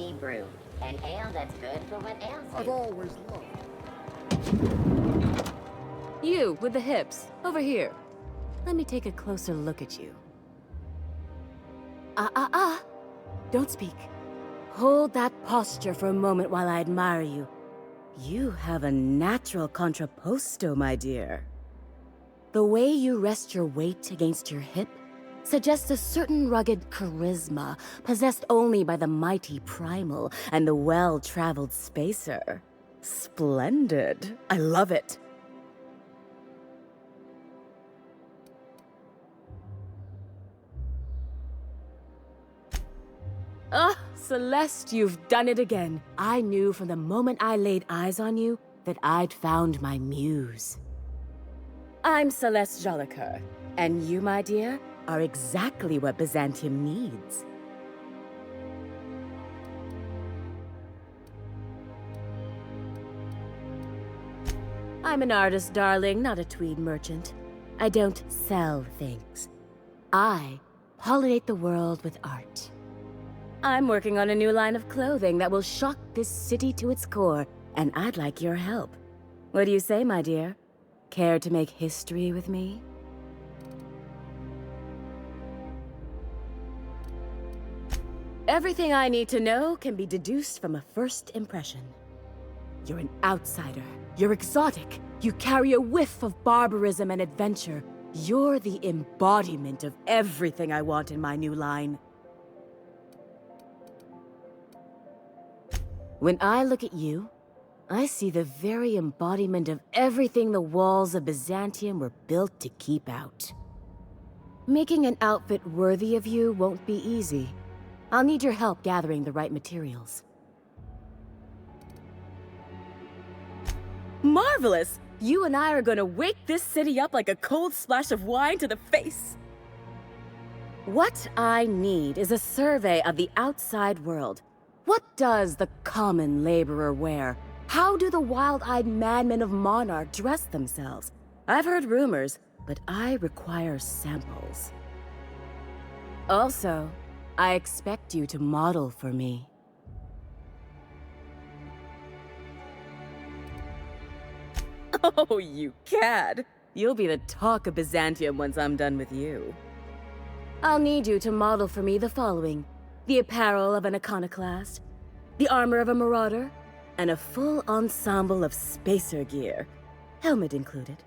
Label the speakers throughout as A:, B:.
A: OG brew. An ale that's good for what ails you.
B: I've always loved.
C: You, with the hips. Over here. Let me take a closer look at you. Don't speak. Hold that posture for a moment while I admire you. You have a natural contrapposto, my dear. The way you rest your weight against your hip suggests a certain rugged charisma possessed only by the mighty primal and the well-traveled spacer. Splendid. I love it. Ah, Celeste, you've done it again. I knew from the moment I laid eyes on you that I'd found my muse. I'm Celeste Jolicoeur, and you, my dear, are exactly what Byzantium needs. I'm an artist, darling, not a tweed merchant. I don't sell things. I pollinate the world with art. I'm working on a new line of clothing that will shock this city to its core, and I'd like your help. What do you say, my dear? Care to make history with me? Everything I need to know can be deduced from a first impression. You're an outsider. You're exotic. You carry a whiff of barbarism and adventure. You're the embodiment of everything I want in my new line. When I look at you, I see the very embodiment of everything the walls of Byzantium were built to keep out. Making an outfit worthy of you won't be easy. I'll need your help gathering the right materials. Marvelous! You and I are gonna wake this city up like a cold splash of wine to the face! What I need is a survey of the outside world. What does the common laborer wear? How do the wild-eyed madmen of Monarch dress themselves? I've heard rumors, but I require samples. Also, I expect you to model for me. Oh, you cad! You'll be the talk of Byzantium once I'm done with you. I'll need you to model for me the following. The apparel of an iconoclast, the armor of a marauder, and a full ensemble of spacer gear, helmet included.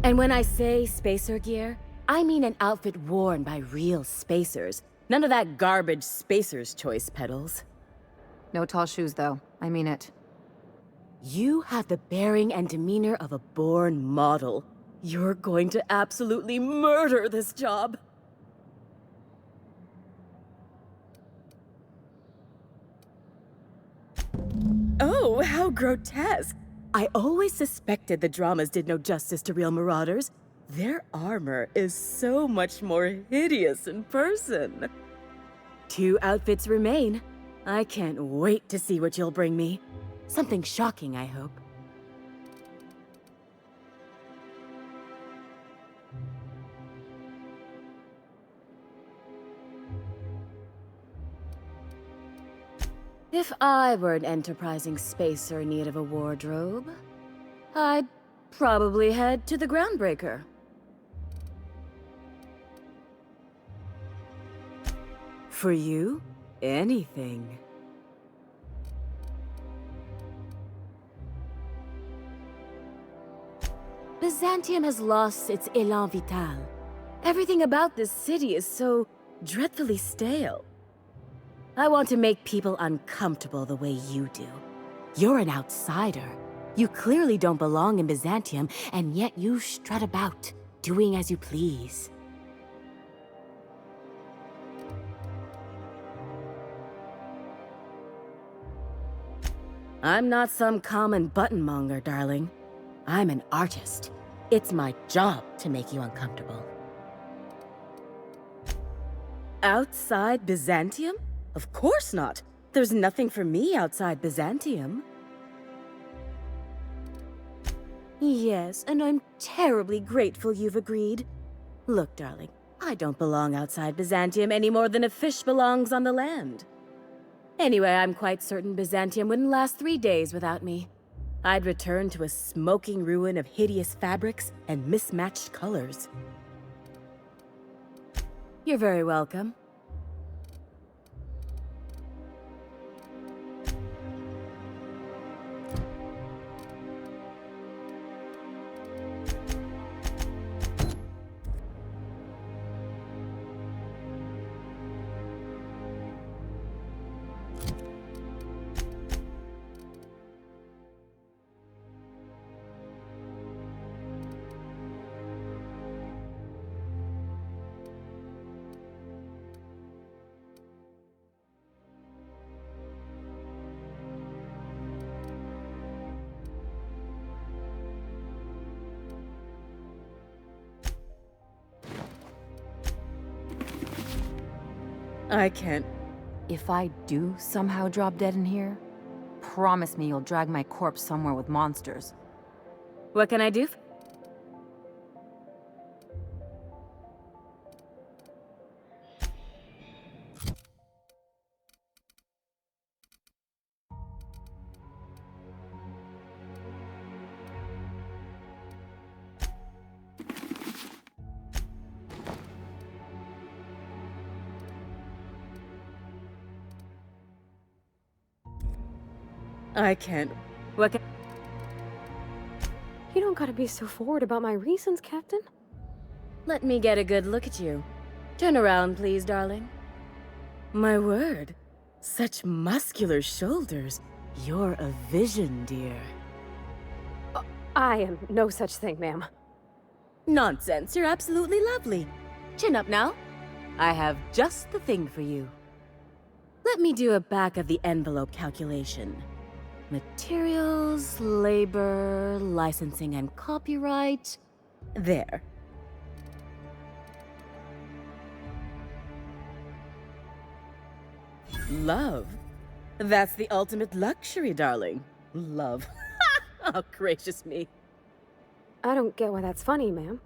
C: And when I say spacer gear, I mean an outfit worn by real spacers. None of that garbage spacer's choice pedals.
D: No tall shoes, though. I mean it.
C: You have the bearing and demeanor of a born model. You're going to absolutely murder this job. Oh, how grotesque! I always suspected the dramas did no justice to real marauders. Their armor is so much more hideous in person. 2 outfits remain. I can't wait to see what you'll bring me. Something shocking, I hope. If I were an enterprising spacer in need of a wardrobe, I'd probably head to the Groundbreaker. For you, anything. Byzantium has lost its élan vital. Everything about this city is so dreadfully stale. I want to make people uncomfortable the way you do. You're an outsider. You clearly don't belong in Byzantium, and yet you strut about, doing as you please. I'm not some common buttonmonger, darling. I'm an artist. It's my job to make you uncomfortable. Outside Byzantium? Of course not. There's nothing for me outside Byzantium. Yes, and I'm terribly grateful you've agreed. Look, darling, I don't belong outside Byzantium any more than a fish belongs on the land. Anyway, I'm quite certain Byzantium wouldn't last 3 days without me. I'd return to a smoking ruin of hideous fabrics and mismatched colors. You're very welcome. I can't.
D: If I do somehow drop dead in here, promise me you'll drag my corpse somewhere with monsters.
C: What can I do? I can't. What can...
B: You don't gotta be so forward about my reasons, Captain.
C: Let me get a good look at you. Turn around, please, darling. My word. Such muscular shoulders. You're a vision, dear.
B: I am no such thing, ma'am.
C: Nonsense. You're absolutely lovely. Chin up now. I have just the thing for you. Let me do a back-of-the-envelope calculation. Materials, labor, licensing and copyright. There. Love? That's the ultimate luxury, darling. Love. Oh, gracious me.
B: I don't get why that's funny, ma'am.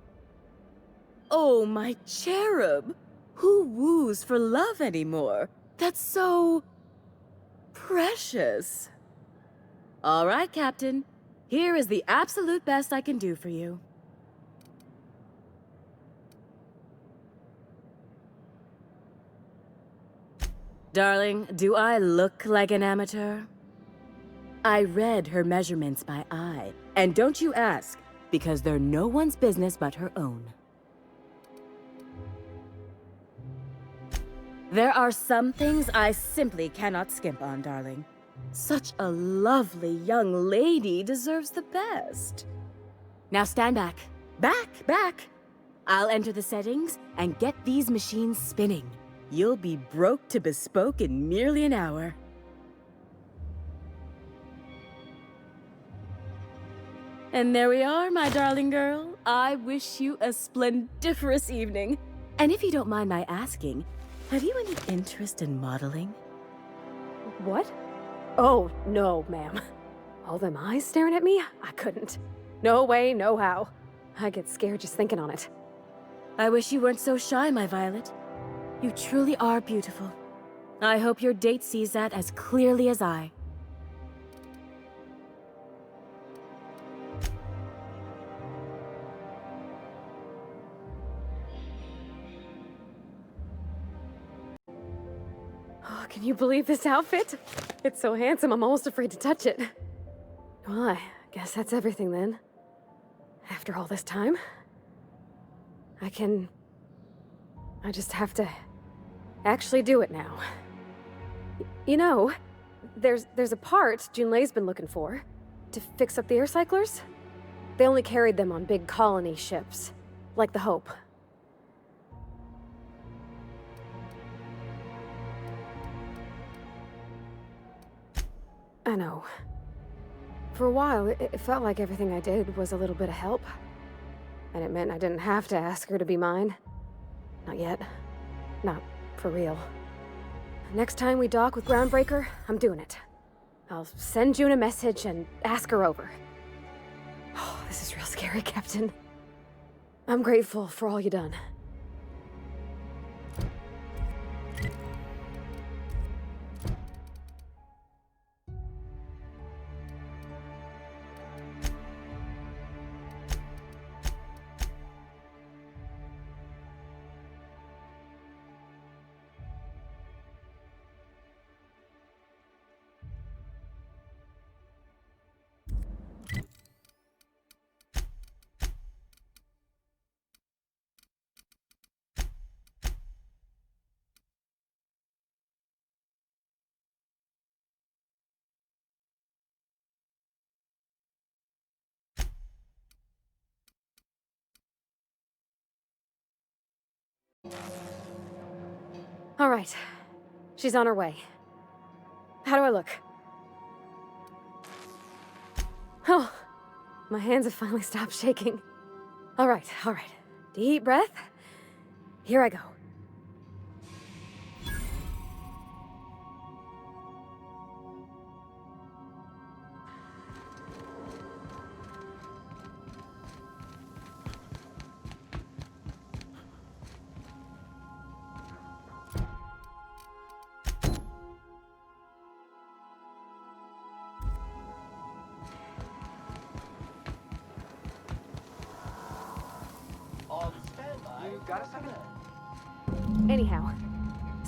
C: Oh, my cherub. Who woos for love anymore? That's so... precious. All right, Captain. Here is the absolute best I can do for you. Darling, do I look like an amateur? I read her measurements by eye. And don't you ask, because they're no one's business but her own. There are some things I simply cannot skimp on, darling. Such a lovely young lady deserves the best. Now stand back. Back! I'll enter the settings and get these machines spinning. You'll be broke to bespoke in merely an hour. And there we are, my darling girl. I wish you a splendiferous evening. And if you don't mind my asking, have you any interest in modeling?
B: What? Oh, no, ma'am. All them eyes staring at me? I couldn't. No way, no how. I get scared just thinking on it.
C: I wish you weren't so shy, my Violet. You truly are beautiful. I hope your date sees that as clearly as I.
B: Oh, can you believe this outfit? It's so handsome, I'm almost afraid to touch it. Well, I guess that's everything then. After all this time, I just have to actually do it now. You know, there's a part Junlei's been looking for to fix up the air cyclers. They only carried them on big colony ships, like the Hope. I know. For a while, it felt like everything I did was a little bit of help. And it meant I didn't have to ask her to be mine. Not yet. Not for real. Next time we dock with Groundbreaker, I'm doing it. I'll send June a message and ask her over. Oh, this is real scary, Captain. I'm grateful for all you done. All right. She's on her way. How do I look? Oh, my hands have finally stopped shaking. All right, all right. Deep breath. Here I go. Anyhow,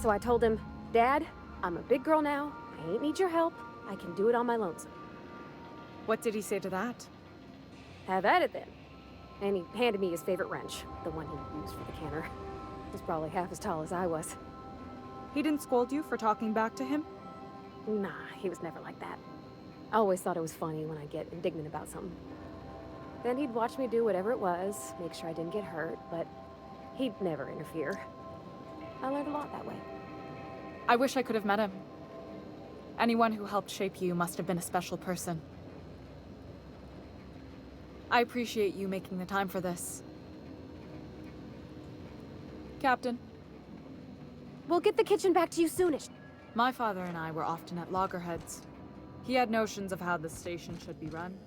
B: so I told him, Dad, I'm a big girl now. I ain't need your help. I can do it on my lonesome.
E: What did he say to that?
B: Have at it then. And he handed me his favorite wrench, the one he used for the canner. He's probably half as tall as I was.
E: He didn't scold you for talking back to him?
B: Nah, he was never like that. I always thought it was funny when I get indignant about something. Then he'd watch me do whatever it was, make sure I didn't get hurt, but he'd never interfere. I learned a lot that way.
E: I wish I could have met him. Anyone who helped shape you must have been a special person. I appreciate you making the time for this. Captain,
B: We'll get the kitchen back to you soonish.
E: my father and I were often at loggerheads. He had notions of how the station should be run.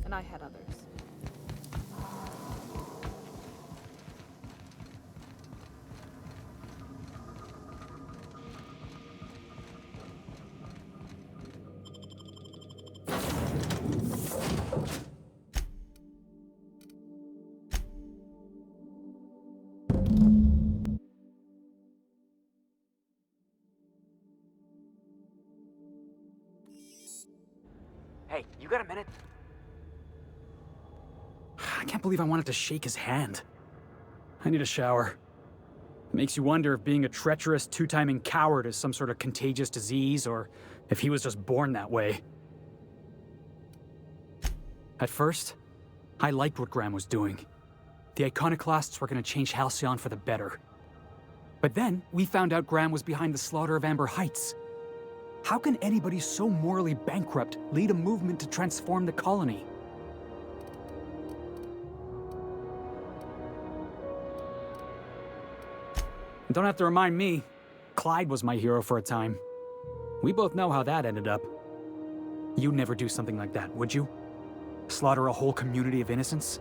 E: And I had others.
F: Hey, you got a minute? I can't believe I wanted to shake his hand. I need a shower. It makes you wonder if being a treacherous, two-timing coward is some sort of contagious disease, or if he was just born that way. At first, I liked what Graham was doing. The Iconoclasts were going to change Halcyon for the better. But then, we found out Graham was behind the slaughter of Amber Heights. How can anybody so morally bankrupt lead a movement to transform the colony? And don't have to remind me, Clyde was my hero for a time. We both know how that ended up. You'd never do something like that, would you? Slaughter a whole community of innocents?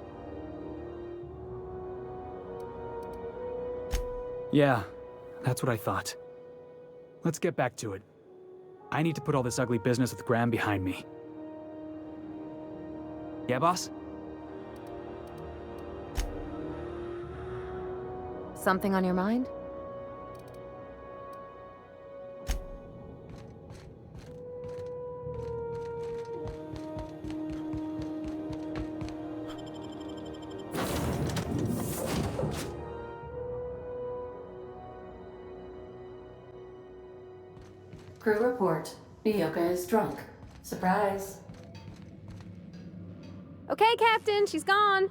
F: Yeah, that's what I thought. Let's get back to it. I need to put all this ugly business with Graham behind me. Yeah, boss?
D: Something on your mind?
G: Crew report. Nyoka is drunk. Surprise.
B: Okay, Captain, she's gone.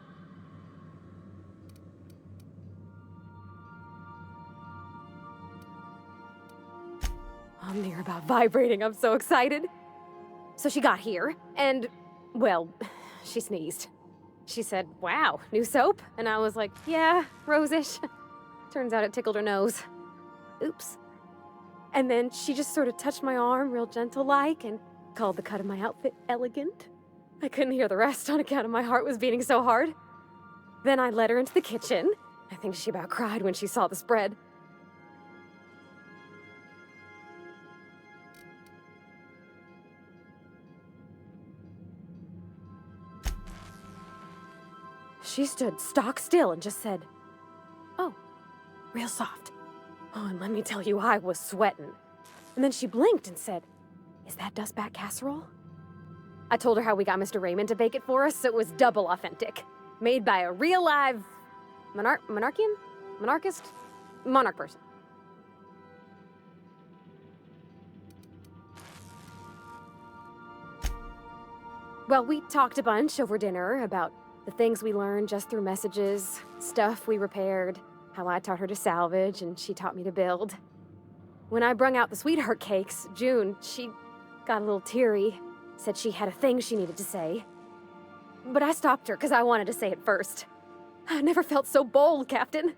B: I'm near about vibrating. I'm so excited. So she got here, and, well, she sneezed. She said, wow, new soap? And I was like, yeah, rose-ish. Turns out it tickled her nose. Oops. And then she just sort of touched my arm real gentle-like and called the cut of my outfit elegant. I couldn't hear the rest on account of my heart was beating so hard. Then I led her into the kitchen. I think she about cried when she saw the spread. She stood stock still and just said, oh, real soft. Oh, and let me tell you, I was sweating. And then she blinked and said, is that dustback casserole? I told her how we got Mr. Raymond to bake it for us, so it was double authentic. Made by a real live monarch person. Well, we talked a bunch over dinner about the things we learned just through messages, stuff we repaired, how I taught her to salvage and she taught me to build. When I brung out the sweetheart cakes, June, she got a little teary, said she had a thing she needed to say. But I stopped her because I wanted to say it first. I never felt so bold, Captain.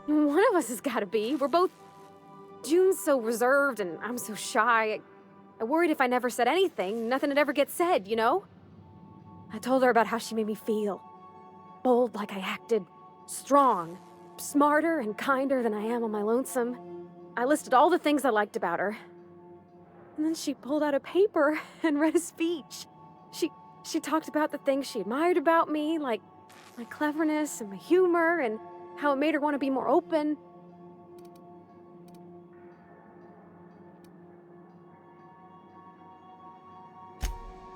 B: One of us has got to be. We're both... June's so reserved and I'm so shy. I worried if I never said anything, nothing would ever get said, you know? I told her about how she made me feel. Bold like I acted, strong, smarter and kinder than I am on my lonesome. I listed all the things I liked about her. And then she pulled out a paper and read a speech. She talked about the things she admired about me, like my cleverness and my humor, and how it made her want to be more open.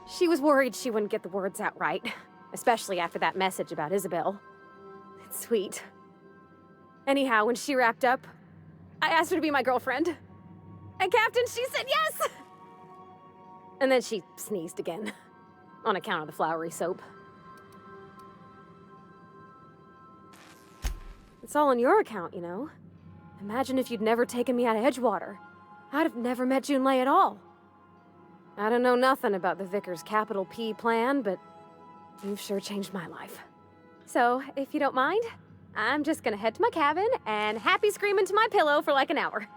B: She was worried she wouldn't get the words out right, especially after that message about Isabel. It's sweet. Anyhow, when she wrapped up, I asked her to be my girlfriend. And Captain, she said yes! And then she sneezed again, on account of the flowery soap. It's all on your account, you know? Imagine if you'd never taken me out of Edgewater. I'd have never met June Lay at all. I don't know nothing about the Vicar's capital P plan, but you've sure changed my life. So, if you don't mind, I'm just gonna head to my cabin and happy scream into my pillow for like an hour.